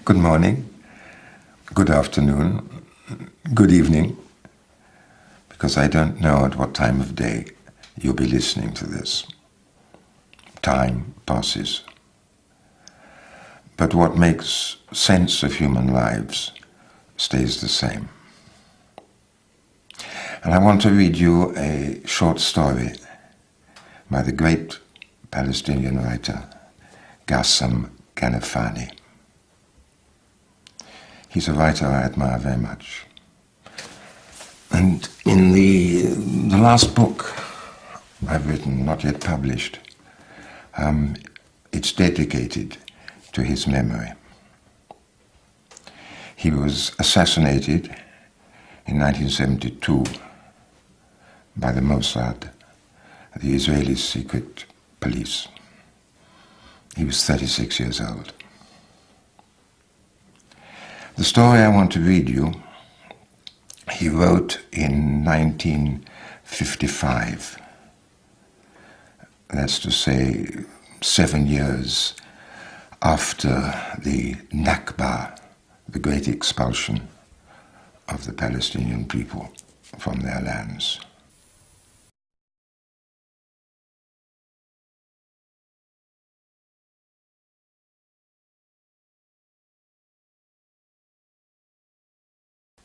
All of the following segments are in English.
Good morning, good afternoon, good evening, because I don't know at what time of day you'll be listening to this. Time passes. But what makes sense of human lives stays the same. And I want to read you a short story by the great Palestinian writer Ghassan Kanafani. He's a writer I admire very much. And in the last book I've written, not yet published, it's dedicated to his memory. He was assassinated in 1972 by the Mossad, the Israeli secret police. He was 36 years old. The story I want to read you, he wrote in 1955. That's to say, 7 years after the Nakba, the great expulsion of the Palestinian people from their lands.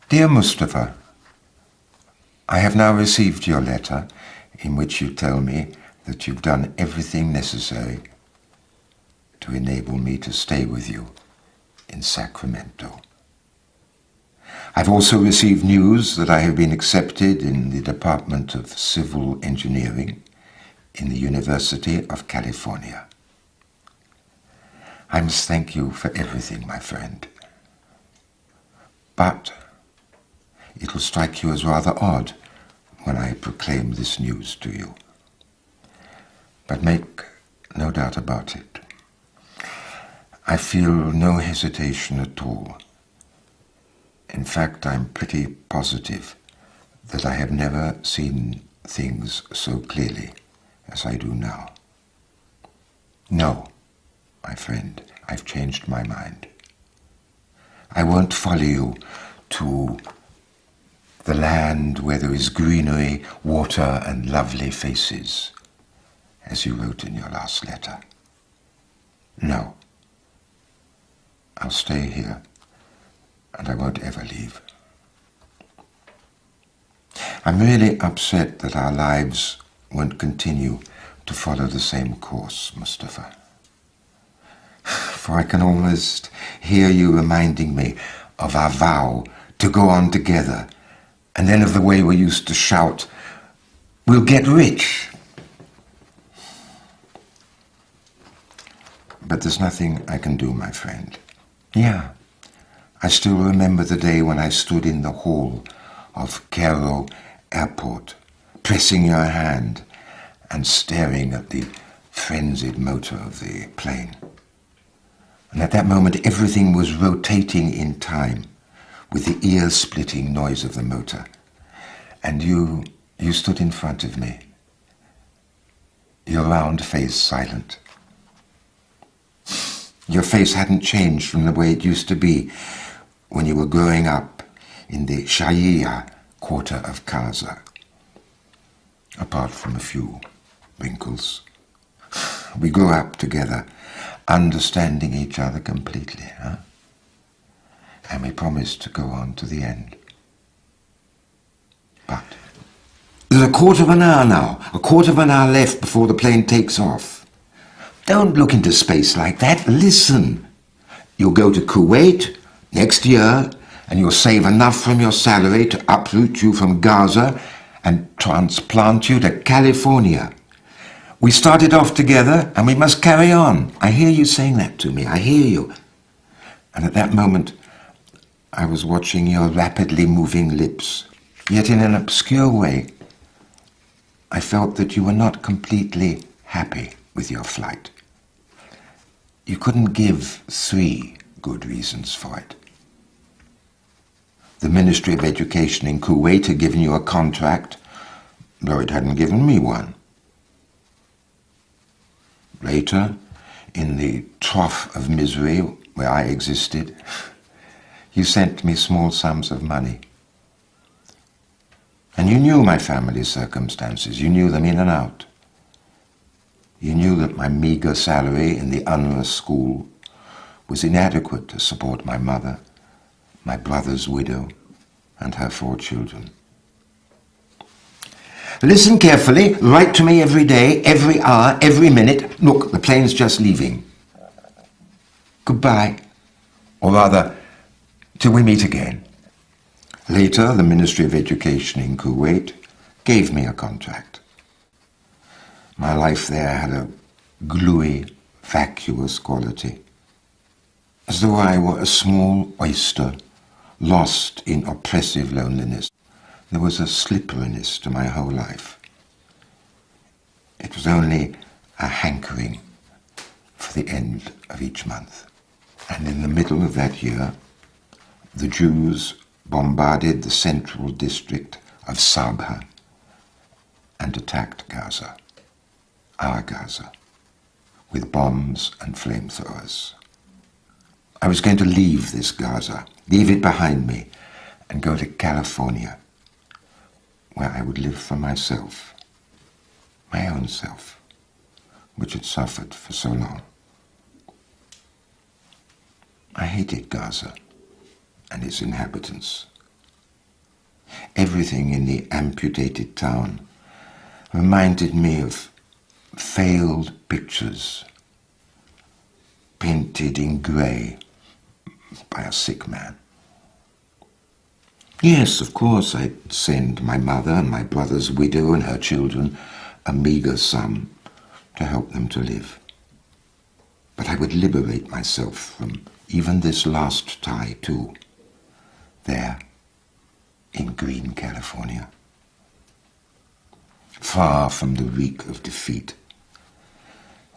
Dear Mustafa, I have now received your letter in which you tell me that you've done everything necessary to enable me to stay with you in Sacramento. I've also received news that I have been accepted in the Department of Civil Engineering in the University of California. I must thank you for everything, my friend. But it will strike you as rather odd when I proclaim this news to you. But make no doubt about it. I feel no hesitation at all. In fact, I'm pretty positive that I have never seen things so clearly as I do now. No, my friend, I've changed my mind. I won't follow you to the land where there is greenery, water, and lovely faces, as you wrote in your last letter. No. I'll stay here, and I won't ever leave. I'm really upset that our lives won't continue to follow the same course, Mustafa. For I can almost hear you reminding me of our vow to go on together, and then of the way we used to shout, "We'll get rich." But there's nothing I can do, my friend. Yeah, I still remember the day when I stood in the hall of Cairo Airport, pressing your hand and staring at the frenzied motor of the plane. And at that moment, everything was rotating in time with the ear-splitting noise of the motor. And you stood in front of me, your round face silent. Your face hadn't changed from the way it used to be when you were growing up in the Shia quarter of Gaza, apart from a few wrinkles. We grew up together, understanding each other completely, huh? And we promised to go on to the end. But there's a quarter of an hour now, a quarter of an hour left before the plane takes off. Don't look into space like that. Listen. You'll go to Kuwait next year, and you'll save enough from your salary to uproot you from Gaza and transplant you to California. We started off together, and we must carry on. I hear you saying that to me. I hear you. And at that moment, I was watching your rapidly moving lips. Yet in an obscure way, I felt that you were not completely happy with your flight. You couldn't give 3 good reasons for it. The Ministry of Education in Kuwait had given you a contract, though it hadn't given me one. Later, in the trough of misery where I existed, you sent me small sums of money. And you knew my family's circumstances. You knew them in and out. You knew that my meager salary in the UNRWA school was inadequate to support my mother, my brother's widow, and her 4 children. Listen carefully. Write to me every day, every hour, every minute. Look, the plane's just leaving. Goodbye. Or rather, till we meet again. Later, the Ministry of Education in Kuwait gave me a contract. My life there had a gluey, vacuous quality, as though I were a small oyster lost in oppressive loneliness. There was a slipperiness to my whole life. It was only a hankering for the end of each month. And in the middle of that year, the Jews bombarded the central district of Sabha and attacked Gaza, our Gaza, with bombs and flamethrowers. I was going to leave this Gaza, leave it behind me, and go to California, where I would live for myself, my own self, which had suffered for so long. I hated Gaza and its inhabitants. Everything in the amputated town reminded me of failed pictures painted in grey by a sick man. Yes, of course, I'd send my mother and my brother's widow and her children a meagre sum to help them to live. But I would liberate myself from even this last tie too, there in green California, far from the reek of defeat,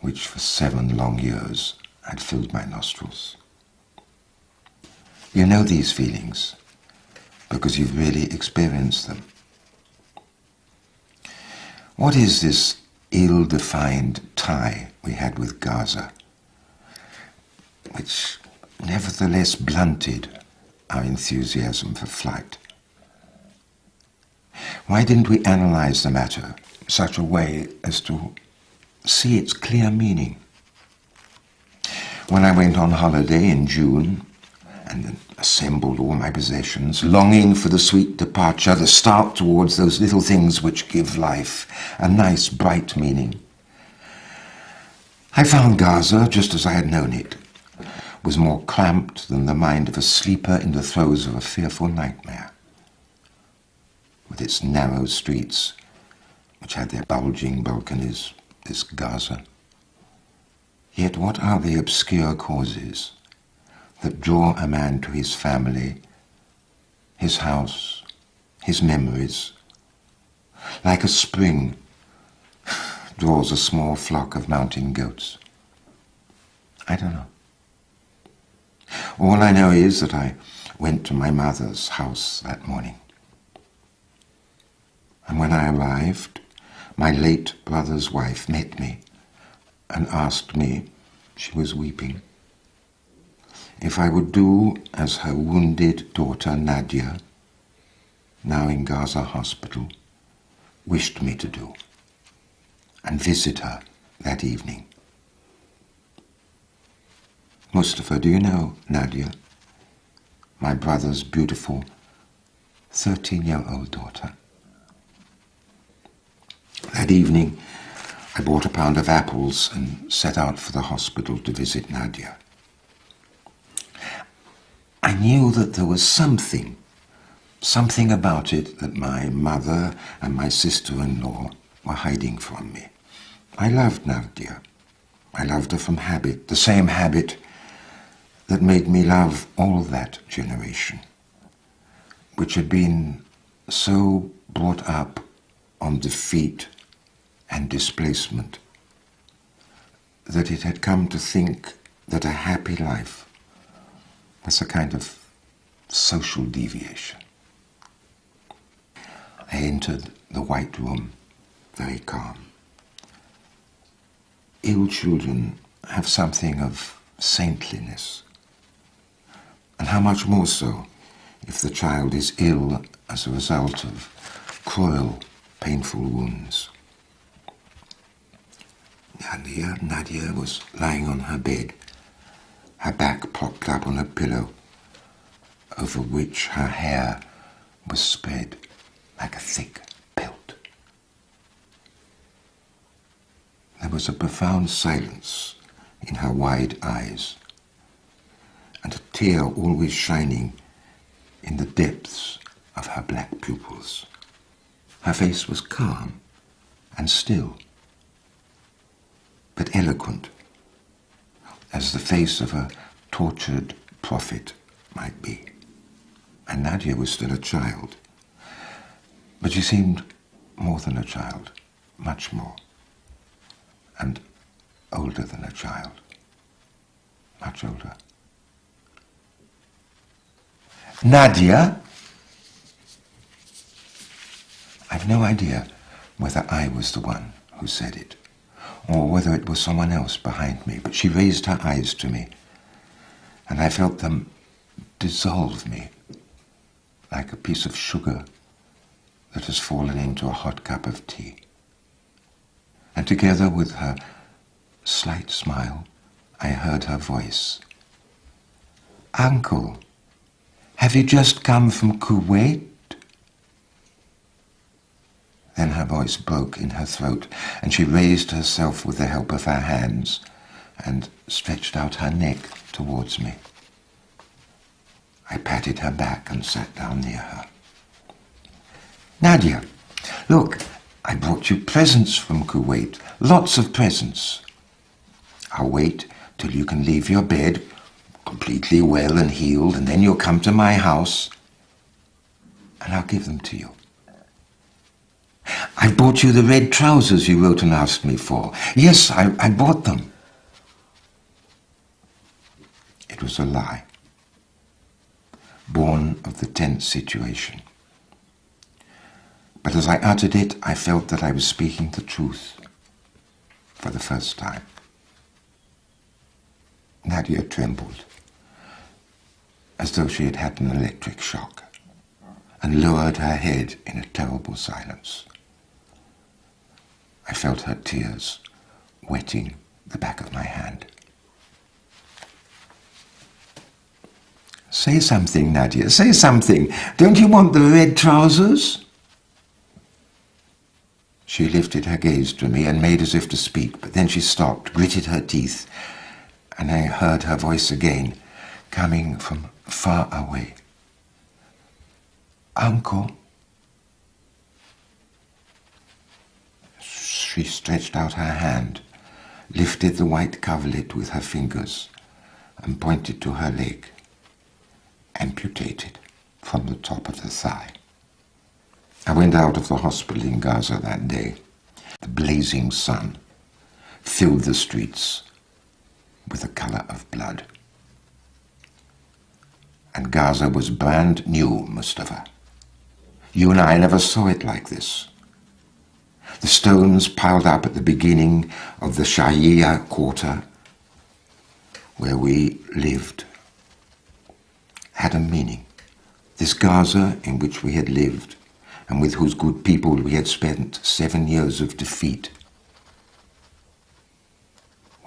which for 7 long years had filled my nostrils. You know these feelings, because you've really experienced them. What is this ill-defined tie we had with Gaza, which nevertheless blunted our enthusiasm for flight? Why didn't we analyze the matter in such a way as to see its clear meaning? When I went on holiday in June and assembled all my possessions, longing for the sweet departure, the start towards those little things which give life a nice, bright meaning, I found Gaza, just as I had known it, was more cramped than the mind of a sleeper in the throes of a fearful nightmare, with its narrow streets, which had their bulging balconies, this Gaza. Yet what are the obscure causes that draw a man to his family, his house, his memories, like a spring draws a small flock of mountain goats? I don't know. All I know is that I went to my mother's house that morning. And when I arrived, my late brother's wife met me and asked me, she was weeping, if I would do as her wounded daughter Nadia, now in Gaza hospital, wished me to do, and visit her that evening. Mustafa, do you know Nadia, my brother's beautiful 13-year-old daughter? That evening, I bought a pound of apples and set out for the hospital to visit Nadia. I knew that there was something about it that my mother and my sister-in-law were hiding from me. I loved Nadia. I loved her from habit, the same habit that made me love all that generation, which had been so brought up on defeat and displacement that it had come to think that a happy life was a kind of social deviation. I entered the white room, very calm. Ill children have something of saintliness And how much more so if the child is ill as a result of cruel, painful wounds. Nadia was lying on her bed, her back propped up on a pillow, over which her hair was spread like a thick pelt. There was a profound silence in her wide eyes, and a tear always shining in the depths of her black pupils. Her face was calm and still, but eloquent, as the face of a tortured prophet might be. And Nadia was still a child, but she seemed more than a child, much more, and older than a child, much older. Nadia? I've no idea whether I was the one who said it, or whether it was someone else behind me, but she raised her eyes to me, and I felt them dissolve me like a piece of sugar that has fallen into a hot cup of tea. And together with her slight smile, I heard her voice. "Uncle, have you just come from Kuwait?" Then her voice broke in her throat, and she raised herself with the help of her hands and stretched out her neck towards me. I patted her back and sat down near her. "Nadia, look, I brought you presents from Kuwait, lots of presents. I'll wait till you can leave your bed, completely well and healed, and then you'll come to my house, and I'll give them to you. I bought you the red trousers you wrote and asked me for. Yes, I bought them." It was a lie, born of the tense situation. But as I uttered it, I felt that I was speaking the truth for the first time. Nadia trembled, as though she had had an electric shock, and lowered her head in a terrible silence. I felt her tears wetting the back of my hand. "Say something, Nadia, say something. Don't you want the red trousers?" She lifted her gaze to me and made as if to speak, but then she stopped, gritted her teeth, and I heard her voice again, coming from far away. "Uncle." She stretched out her hand, lifted the white coverlet with her fingers, and pointed to her leg, amputated from the top of the thigh. I went out of the hospital in Gaza that day. The blazing sun filled the streets with the color of blood. And Gaza was brand new, Mustafa. You and I never saw it like this. The stones piled up at the beginning of the Shahia quarter, where we lived, had a meaning. This Gaza in which we had lived, and with whose good people we had spent 7 years of defeat,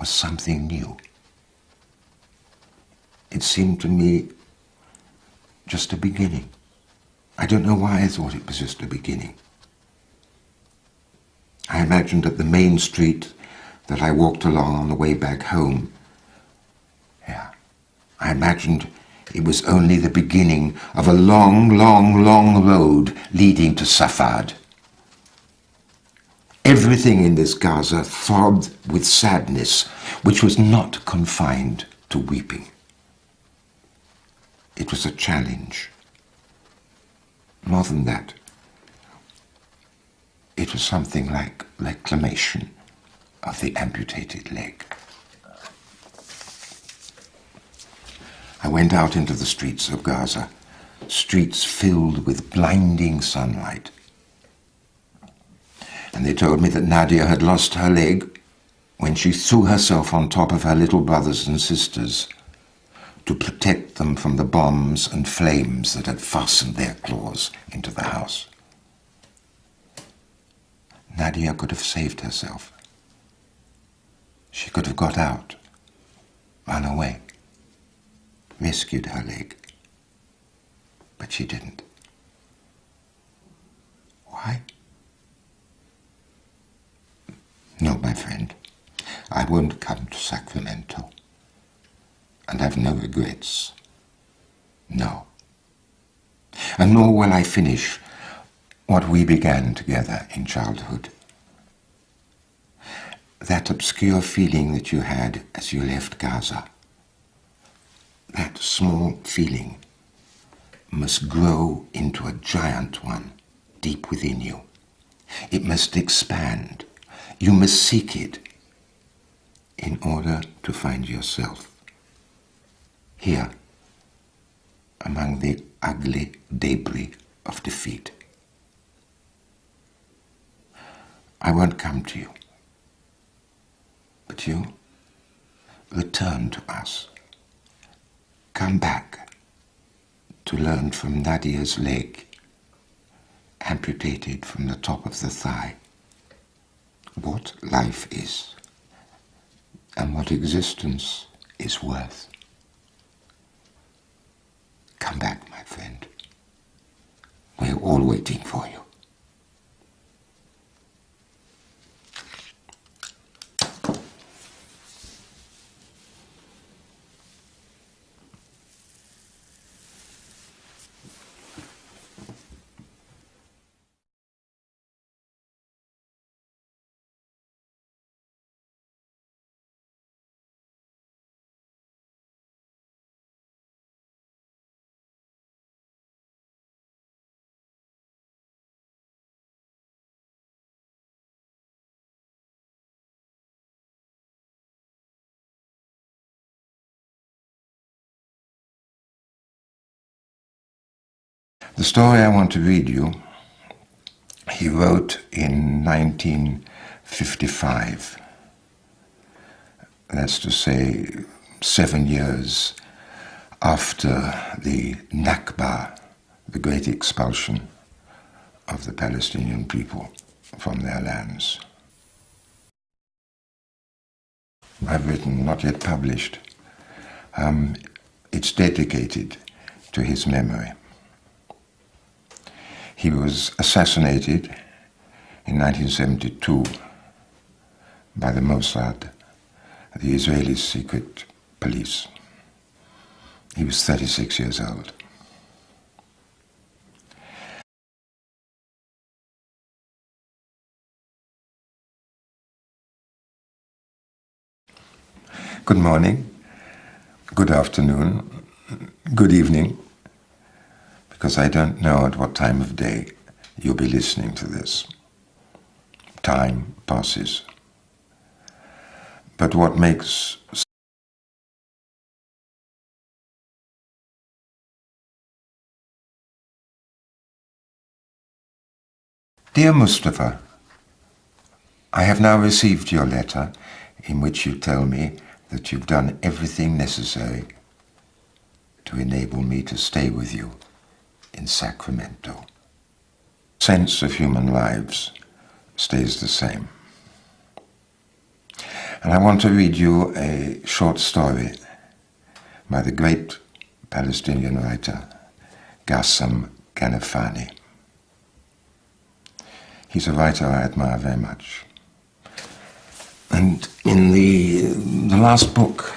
was something new. It seemed to me just a beginning. I don't know why I thought it was just a beginning. I imagined that the main street that I walked along on the way back home, I imagined it was only the beginning of a long, long, long road leading to Safad. Everything in this Gaza throbbed with sadness, which was not confined to weeping. It was a challenge. More than that, it was something like reclamation of the amputated leg. I went out into the streets of Gaza, streets filled with blinding sunlight. And they told me that Nadia had lost her leg when she threw herself on top of her little brothers and sisters to protect them from the bombs and flames that had fastened their claws into the house. Nadia could have saved herself. She could have got out, run away, rescued her leg. But she didn't. Why? No, my friend, I won't come to Sacramento. And I've no regrets. No. And nor will I finish what we began together in childhood. That obscure feeling that you had as you left Gaza, that small feeling must grow into a giant one deep within you. It must expand. You must seek it in order to find yourself. Here, among the ugly debris of defeat. I won't come to you, but you return to us. Come back to learn from Nadia's leg, amputated from the top of the thigh, what life is and what existence is worth. Come back, my friend. We're all waiting for you. The story I want to read you, he wrote in 1955. That's to say, 7 years after the Nakba, the great expulsion of the Palestinian people from their lands. I've written, not yet published. It's dedicated to his memory. He was assassinated in 1972 by the Mossad, the Israeli secret police. He was 36 years old. Good morning, good afternoon, good evening, because I don't know at what time of day you'll be listening to this. Time passes. But what makes Dear Mustafa, I have now received your letter in which you tell me that you've done everything necessary to enable me to stay with you in Sacramento. Sense of human lives stays the same. And I want to read you a short story by the great Palestinian writer Ghassan Kanafani. He's a writer I admire very much. And in the last book